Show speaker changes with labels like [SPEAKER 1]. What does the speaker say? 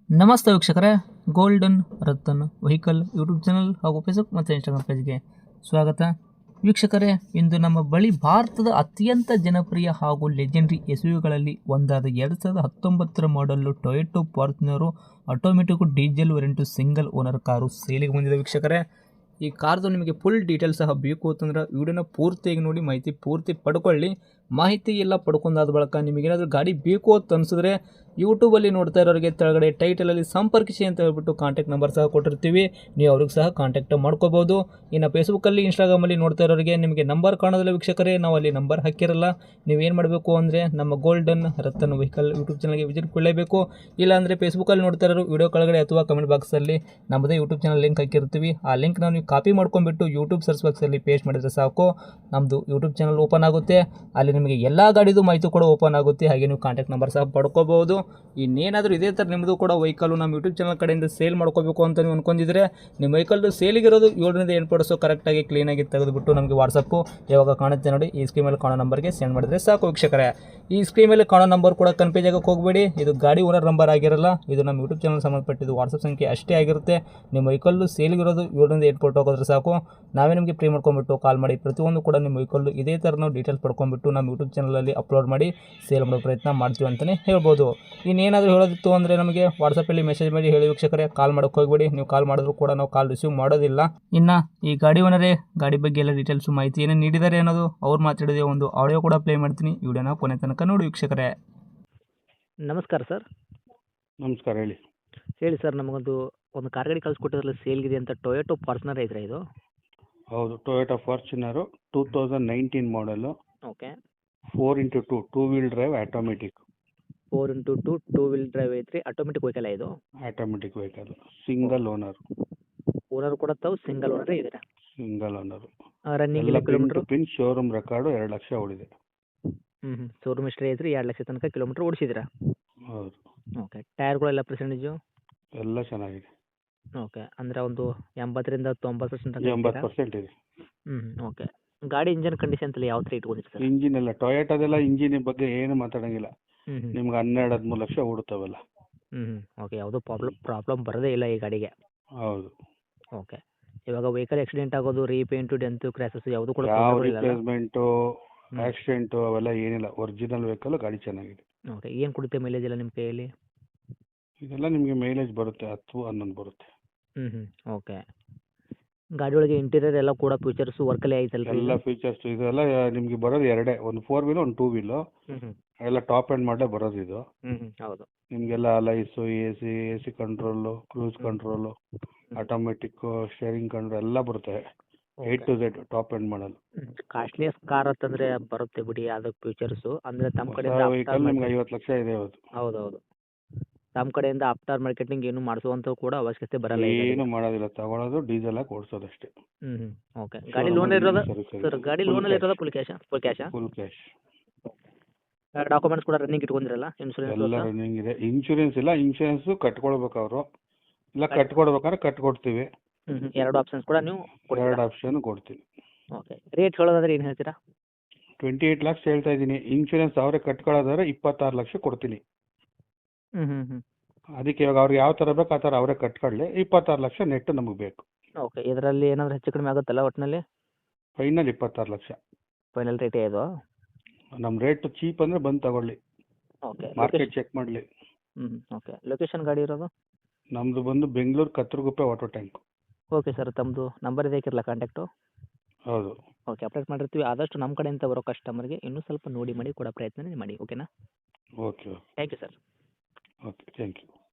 [SPEAKER 1] ನಮಸ್ತೆ ವೀಕ್ಷಕರೇ, golden Ratan vehicle YouTube channel ಹಾಗೂ ಫೇಸ್ಬುಕ್ ಮತ್ತು ಇನ್ಸ್ಟಾಗ್ರಾಮ್ ಪೇಜ್ಗೆ ಸ್ವಾಗತ. ವೀಕ್ಷಕರೇ, ಇಂದು ನಮ್ಮ ಬಳಿ ಭಾರತದ ಅತ್ಯಂತ ಜನಪ್ರಿಯ ಹಾಗೂ ಲೆಜೆಂಡ್ರಿ ಎಸ್ಯುವಿಗಳಲ್ಲಿ ಒಂದಾದ 2019 model Toyota Fortuner automatic diesel variant single owner car ಸೇಲಿಗೆ ಬಂದಿದೆ. ವೀಕ್ಷಕರೇ, ಈ ಕಾರ್ದು ನಿಮಗೆ ಫುಲ್ ಡೀಟೇಲ್ಸ್ ಸಹ ಬೇಕು ಅಂತಂದ್ರೆ ವಿಡಿಯೋನ ಪೂರ್ತಿಯಾಗಿ ನೋಡಿ, ಮಾಹಿತಿ ಪೂರ್ತಿ ಪಡ್ಕೊಳ್ಳಿ. ಮಾಹಿತಿ ಎಲ್ಲ ಪಡ್ಕೊಂಡಾದ ಬಳಿಕ ನಿಮಗೇನಾದರೂ ಗಾಡಿ ಬೇಕು ಅಂತ ಅನಿಸಿದ್ರೆ ಯೂಟ್ಯೂಬಲ್ಲಿ ನೋಡ್ತಾ ಇರೋರಿಗೆ ಕೆಳಗಡೆ ಟೈಟಲಲ್ಲಿ ಸಂಪರ್ಕಿಸಿ ಅಂತ ಹೇಳ್ಬಿಟ್ಟು ಕಾಂಟ್ಯಾಕ್ಟ್ ನಂಬರ್ ಸಹ ಕೊಟ್ಟಿರ್ತೀವಿ, ನೀವು ಅವ್ರಿಗೆ ಸಹ ಕಾಂಟ್ಯಾಕ್ಟ್ ಮಾಡ್ಕೋಬೋದು. ಇನ್ನು ಫೇಸ್ಬುಕ್ಕಲ್ಲಿ ಇನ್ಸ್ಟಾಗ್ರಾಮಲ್ಲಿ ನೋಡ್ತಾ ಇರೋರಿಗೆ ನಿಮಗೆ ನಂಬರ್ ಕಾಣೋದಿಲ್ಲ ವೀಕ್ಷಕರೇ, ನಾವು ಅಲ್ಲಿ ನಂಬರ್ ಹಾಕಿರಲ್ಲ. ನೀವೇನು ಮಾಡಬೇಕು ಅಂದರೆ ನಮ್ಮ ಗೋಲ್ಡನ್ ರತನ್ ವೆಹಿಕಲ್ ಯೂಟ್ಯೂಬ್ ಚಾನಲ್ಗೆ ವಿಸಿಟ್ ಕೊಡಲೇಬೇಕು. ಇಲ್ಲಾಂದರೆ ಫೇಸ್ಬುಕ್ಕಲ್ಲಿ ನೋಡ್ತಾ ಇರೋರು ವಿಡಿಯೋ ಕೆಳಗಡೆ ಅಥವಾ ಕಮೆಂಟ್ ಬಾಕ್ಸಲ್ಲಿ ನಮ್ಮದೇ ಯೂಟ್ಯೂಬ್ ಚಾನಲ್ ಲಿಂಕ್ ಹಾಕಿರ್ತೀವಿ. ಆ ಲಿಂಕ್ ನೀವು ಕಾಪಿ ಮಾಡ್ಕೊಂಡ್ಬಿಟ್ಟು ಯೂಟ್ಯೂಬ್ ಸರ್ಚ್ ಬಾಕ್ಸಲ್ಲಿ ಪೇಸ್ಟ್ ಮಾಡಿದರೆ ಸಾಕು, ನಮ್ಮದು ಯೂಟ್ಯೂಬ್ ಚಾನಲ್ ಓಪನ್ ಆಗುತ್ತೆ. ಅಲ್ಲಿ ನಿಮಗೆ ಎಲ್ಲ ಗಾಡಿದು ಮಾಹಿತಿ ಕೂಡ ಓಪನ್ ಆಗುತ್ತೆ. ಹಾಗೆ ನೀವು ಕಾಂಟ್ಯಾಕ್ಟ್ ನಂಬರ್ ಸಹ ಪಡ್ಕೋಬಹುದು. ಇನ್ನೇನಾದರೂ ಇದೇ ಥರ ನಿಮ್ಮದು ಕೂಡ ವೆಹಿಕಲ್ ನಮ್ಮ ಯೂಟ್ಯೂಬ್ ಚಾನಲ್ ಕಡೆಯಿಂದ ಸೇಲ್ ಮಾಡ್ಕೋಬೇಕು ಅಂತ ನೀವು ಅನ್ಕೊಂಡಿದ್ರೆ, ನಿಮ್ಮ ವೆಹಿಕಲ್ದು ಸೇಲಿಗಿರೋದು 7ರಿಂದ 8 ಪರ್ಸು ಕರೆಕ್ಟಾಗಿ ಕ್ಲೀನಾಗಿ ತೆಗೆದುಬಿಟ್ಟು ನಮಗೆ ವಾಟ್ಸಪ್ಪು ಯಾವಾಗ ಕಾಣುತ್ತೆ ನೋಡಿ, ಈ ಸ್ಕ್ರೀನ್ ಮೇಲೆ ಕಾಣೋ ನಂಬರ್ಗೆ ಸೆಂಡ್ ಮಾಡಿದರೆ ಸಾಕು ವೀಕ್ಷಕರೇ. ಈ ಸ್ಕ್ರೀನ್ ಮೇಲೆ ಕಾಣೋ ನಂಬರ್ ಕೂಡ ಕನ್ಫ್ಯೂಸ್ ಆಗಕ್ಕೆ ಹೋಗಬೇಡಿ, ಇದು ಗಾಡಿ ಓನರ್ ನಂಬರ್ ಆಗಿರಲ್ಲ, ಇದು ನಮ್ಮ ಯೂಟ್ಯೂಬ್ ಚಾನಲ್ ಸಂಬಂಧಪಟ್ಟಿದ್ದು ವಾಟ್ಸಪ್ ಸಂಖ್ಯೆ ಅಷ್ಟೇ ಆಗಿರುತ್ತೆ. ನಿಮ್ಮ ವೆಹಿಕಲ್ಲು ಸೇಲಿಗಿರೋದು 7ರಿಂದ 8 ಫೋಟೋ ಹೋಗೋದ್ರೆ ಸಾಕು, ನಾವೇ ನಿಮಗೆ ಪ್ರೀ ಮಾಡ್ಕೊಂಡ್ಬಿಟ್ಟು ಕಾಲ್ ಮಾಡಿ ಪ್ರತಿಯೊಂದು ಕೂಡ ನಿಮ್ಮ ವೆಹಿಕಲ್ಲು ಇದೇ ಥರ ನಾವು ಡೀಟೇಲ್ಸ್ ಪಡ್ಕೊಂಡ್ಬಿಟ್ಟು ನಮ್ಮ ಯೂಟ್ಯೂಬ್ ಚಾನಲಲ್ಲಿ ಅಪ್ಲೋಡ್ ಮಾಡಿ ಸೇಲ್ ಮಾಡೋ ಪ್ರಯತ್ನ ಮಾಡ್ತೀವಿ ಅಂತಲೇ ಹೇಳ್ಬೋದು. ಇನ್ನೇನಾದರೂ ಹೇಳೋದಿತ್ತು ಅಂದರೆ ನಮಗೆ ವಾಟ್ಸಪ್ಪಲ್ಲಿ ಮೆಸೇಜ್ ಮಾಡಿ ಹೇಳಿ ವೀಕ್ಷಕರೇ, ಕಾಲ್ ಮಾಡೋಕ್ಕೆ ಹೋಗಬೇಡಿ. ನೀವು ಕಾಲ್ ಮಾಡಿದ್ರು ಕೂಡ ನಾವು ಕಾಲ್ ರಿಸೀವ್ ಮಾಡೋದಿಲ್ಲ. ಇನ್ನು ಈ ಗಾಡಿ ಓನರೇ ಗಾಡಿ ಬಗ್ಗೆ ಎಲ್ಲ ಡೀಟೇಲ್ಸು ಮಾಹಿತಿ ಏನೇನು ನೀಡಿದ್ದಾರೆ ಅನ್ನೋದು ಅವ್ರು ಮಾತಾಡಿದೆ ಒಂದು ಆಡಿಯೋ ಕೂಡ ಪ್ಲೇ ಮಾಡ್ತೀನಿ, ವಿಡಿಯೋನ ಕೊನೆ ತನಕ ನೋಡಿ ವೀಕ್ಷಕರೇ.
[SPEAKER 2] ನಮಸ್ಕಾರ ಸರ್.
[SPEAKER 3] ನಮಸ್ಕಾರ, ಹೇಳಿ.
[SPEAKER 2] ಹೇಳಿ ಸರ್, ಒಂದು ಕಾರ್ ಗಾಡಿ ಕಳಿಸ್ಕೊಟ್ಟಿದ್ರಲ್ಲ ಸೇಲ್ಗಿದೆ ಅಂತ, ಟೊಯೋಟೋ ಫಾರ್ಚುನರ್ ಐತ್ರಾ ಇದು?
[SPEAKER 3] ಹೌದು, Toyota Fortuner 2019 model.
[SPEAKER 2] Okay.
[SPEAKER 3] 4x2 two wheel drive automatic.
[SPEAKER 2] 4x2 two wheel drive ಐತ್ರಿ, ಆಟೋಮೆಟಿಕ್ ವೆಹಿಕಲ್ ಇದು?
[SPEAKER 3] Automatic vehicle, single owner.
[SPEAKER 2] Owner ಕೂಡ ತಾವು ಸಿಂಗಲ್ ಓನರ್ ಇದ್ದೀರಾ?
[SPEAKER 3] Single owner.
[SPEAKER 2] ರನ್ನಿಂಗ್
[SPEAKER 3] ಎಲ್ಲ
[SPEAKER 2] ಕಿಲೋಮೀಟರ್?
[SPEAKER 3] ಪಿನ್ ಶೋರೂಮ್ ರೆಕಾರ್ಡು 2 ಲಕ್ಷ ಓಡಿದೆ.
[SPEAKER 2] ಶೋರೂಮ್ ಹಿಸ್ಟ್ರಿ ಐತ್ರಿ, 2 ಲಕ್ಷ ತನಕ ಕಿಲೋಮೀಟರ್ ಓಡಿಸಿದ್ದೀರಾ?
[SPEAKER 3] ಹೌದು.
[SPEAKER 2] ಓಕೆ. ಟೈರ್ಗಳೆಲ್ಲ ಪರ್ಸೆಂಟೇಜು?
[SPEAKER 3] ಎಲ್ಲ ಚೆನ್ನಾಗಿದೆ.
[SPEAKER 2] ಓಕೆ, ಅಂದರೆ ಒಂದು 80ರಿಂದ 90%
[SPEAKER 3] 80% ಇದೆ.
[SPEAKER 2] ಓಕೆ. ಗಾಡಿ ಇಂಜನ್ ಕಂಡೀಷನ್ ಎಲ್ಲ ಯಾವ ಥರ ಇಟ್ಕೊಂಡಿರಿ ಸರ್?
[SPEAKER 3] ಇಂಜಿನ್ ಎಲ್ಲ ಟೊಯೋಟಾದೆಲ್ಲ ಇಂಜಿನ್ ಬಗ್ಗೆ ಏನು ಮಾತಾಡೋಂಗಿಲ್ಲ.
[SPEAKER 2] ಹ್ಞೂ
[SPEAKER 3] ನಿಮ್ಗೆ 12-13 ಲಕ್ಷ ಓಡುತ್ತವೆಲ್ಲ.
[SPEAKER 2] ಓಕೆ, ಯಾವುದೋ ಪ್ರಾಬ್ಲಮ್ ಬರೋದೇ ಇಲ್ಲ ಈ ಗಾಡಿಗೆ?
[SPEAKER 3] ಹೌದು.
[SPEAKER 2] ಓಕೆ. ಇವಾಗ ವೆಹಿಕಲ್ ಆಕ್ಸಿಡೆಂಟ್ ಆಗೋದು, ರೀಪೇಂಟು, ಡೆಂತು, ಕ್ರ್ಯಾಸಸ್ ಯಾವುದು ಕೂಡ
[SPEAKER 3] ಯಾವ ರಿಪ್ಲೇಸ್ಮೆಂಟು, ಆಕ್ಸಿಡೆಂಟು ಅವೆಲ್ಲ ಏನಿಲ್ಲ. ಒರಿಜಿನಲ್ ವೆಹಿಕಲ್, ಗಾಡಿ ಚೆನ್ನಾಗಿದೆ.
[SPEAKER 2] ಓಕೆ. ಏನು ಕೊಡುತ್ತೆ ಮೈಲೇಜ್ ಎಲ್ಲ ನಿಮ್ಮ ಕೈಯಲ್ಲಿ?
[SPEAKER 3] ಇದೆಲ್ಲ ನಿಮಗೆ ಮೈಲೇಜ್ ಬರುತ್ತೆ, 10-11 ಬರುತ್ತೆ.
[SPEAKER 2] ಓಕೆ. ಗಾಡಿ ಒಳಗೆ ಇಂಟೀರಿಯರ್ ಎಲ್ಲ ಕೂಡ ಫೀಚರ್ಸು ವರ್ಕಲ್ಲಿ ಐತಲ್ಲ?
[SPEAKER 3] ಎಲ್ಲ ಫೀಚರ್ಸ್ ಇದೆಲ್ಲ ನಿಮಗೆ ಬರೋದು ಎರಡೇ, ಒಂದು 4 ವೀಲು, ಒಂದು 2 ವೀಲು. ಎಲ್ಲ ಟಾಪ್ ಆ್ಯಂಡ್ ಮಾಡಲೇ ಬರೋದು ಇದು.
[SPEAKER 2] ಹೌದು.
[SPEAKER 3] ನಿಮಗೆಲ್ಲ ಅಲೈಸು, A C control, cruise control, automatic steering control ಎಲ್ಲ ಬರುತ್ತೆ. A to Z top and model.
[SPEAKER 2] Costliest car ಅಂತಂದರೆ ಬರುತ್ತೆ ಬಿಡಿ, ಅದಕ್ಕೆ ಫೀಚರ್ಸು ಅಂದರೆ ತಮ್ಮ ಕಡೆಯಿಂದ
[SPEAKER 3] ವೆಹಿಕಲ್ ನಿಮ್ಗೆ 50 ಲಕ್ಷ ಇದೆ.
[SPEAKER 2] ಹೌದು. ತಮ್ಮ ಕಡೆಯಿಂದ ಆಫ್ಟರ್ ಮಾರ್ಕೆಟಿಂಗ್ ಏನು ಮಾಡಿಸುವಂಥ ಕೂಡ ಅವಶ್ಯಕತೆ ಬರಲ್ಲ?
[SPEAKER 3] ಏನು ಮಾಡೋದಿಲ್ಲ, ತಗೊಳ್ಳೋದು ಡೀಸೆಲ್ ಹಾಕಿ ಓಡಿಸೋದು ಅಷ್ಟೇ.
[SPEAKER 2] ಓಕೆ. ಗಾಡಿ ಲೋನ್ ಇರೋದು ಸರ್? ಗಾಡಿ ಲೋನಲ್ಲಿ ಇರೋದು ಫುಲ್ ಕ್ಯಾಶಾ? Full cash. ಡಾಕ್ಯುಮೆಂಟ್ಸ್ ಕೂಡ ರನ್ನಿಂಗ್ ಇಟ್ಕೊಂಡಿರಲ್ಲ? ಇನ್ಶೂರೆನ್ಸ್
[SPEAKER 3] ಎಲ್ಲ ರನ್ನಿಂಗ್ ಇದೆ. ಇನ್ಶೂರೆನ್ಸ್ ಇಲ್ಲ, ಇನ್ಶೂರೆನ್ಸು ಕಟ್ಕೊಳ್ಬೇಕು ಅವರು, ಇಲ್ಲ ಕಟ್ಕೊಡ್ಬೇಕಾದ್ರೆ ಕಟ್ಕೊಡ್ತೀವಿ.
[SPEAKER 2] 2 ಆಪ್ಷನ್ಸ್ ಕೂಡ ನೀವು?
[SPEAKER 3] 2 ಆಪ್ಷನ್ ಕೊಡ್ತೀನಿ.
[SPEAKER 2] ಓಕೆ. ರೇಟ್ ಹೇಳೋದಾದ್ರೆ ಏನು ಹೇಳ್ತೀರಾ?
[SPEAKER 3] 28 ಲಕ್ಷ ಹೇಳ್ತಾ ಇದ್ದೀನಿ. ಇನ್ಶೂರೆನ್ಸ್ ಅವರೇ ಕಟ್ಕೊಳ್ಳೋದಾದ್ರೆ 26 ಲಕ್ಷ ಕೊಡ್ತೀನಿ. ಅದಕ್ಕೆ ಇವಾಗ ಅವ್ರಿಗೆ ಯಾವ ಥರ ಬೇಕು ಆ ಥರ ಅವರೇ ಕಟ್ಕೊಳ್ಳಿ. 26 ಲಕ್ಷ ನೆಟ್ಟು ನಮಗೆ ಬೇಕು.
[SPEAKER 2] ಓಕೆ. ಇದರಲ್ಲಿ ಏನಾದರೂ ಹೆಚ್ಚು ಕಡಿಮೆ ಆಗುತ್ತಲ್ಲ ಒಟ್ಟಿನಲ್ಲಿ?
[SPEAKER 3] ಫೈನಲ್ 26 ಲಕ್ಷ
[SPEAKER 2] ಫೈನಲ್ ರೇಟೇ ಇದು?
[SPEAKER 3] ನಮ್ಮ ರೇಟ್ ಚೀಪ್ ಅಂದರೆ ಬಂದು ತಗೊಳ್ಳಿ,
[SPEAKER 2] ಓಕೆ.
[SPEAKER 3] ಮಾರ್ಕೆಟ್ ಚೆಕ್ ಮಾಡಲಿ.
[SPEAKER 2] ಓಕೆ. ಲೊಕೇಶನ್ ಗಾಡಿ ಇರೋದು?
[SPEAKER 3] ನಮ್ಮದು ಬಂದು Bengaluru Kathriguppe water tank.
[SPEAKER 2] Okay sir, ತಮ್ಮದು ನಂಬರ್ ಇದೆ ಹಾಕಿರಲ್ಲ ಕಾಂಟ್ಯಾಕ್ಟು?
[SPEAKER 3] ಹೌದು.
[SPEAKER 2] ಓಕೆ, ಅಪ್ಡೇಟ್ ಮಾಡಿರ್ತೀವಿ. ಆದಷ್ಟು ನಮ್ಮ ಕಡೆಯಿಂದ ಬರೋ ಕಸ್ಟಮರ್ಗೆ ಇನ್ನೂ ಸ್ವಲ್ಪ ನೋಡಿ ಮಾಡಿ ಕೊಡೋ ಪ್ರಯತ್ನ ಮಾಡಿ, ಓಕೆನಾ?
[SPEAKER 3] Okay.
[SPEAKER 2] Thank you sir.
[SPEAKER 3] Okay, thank you.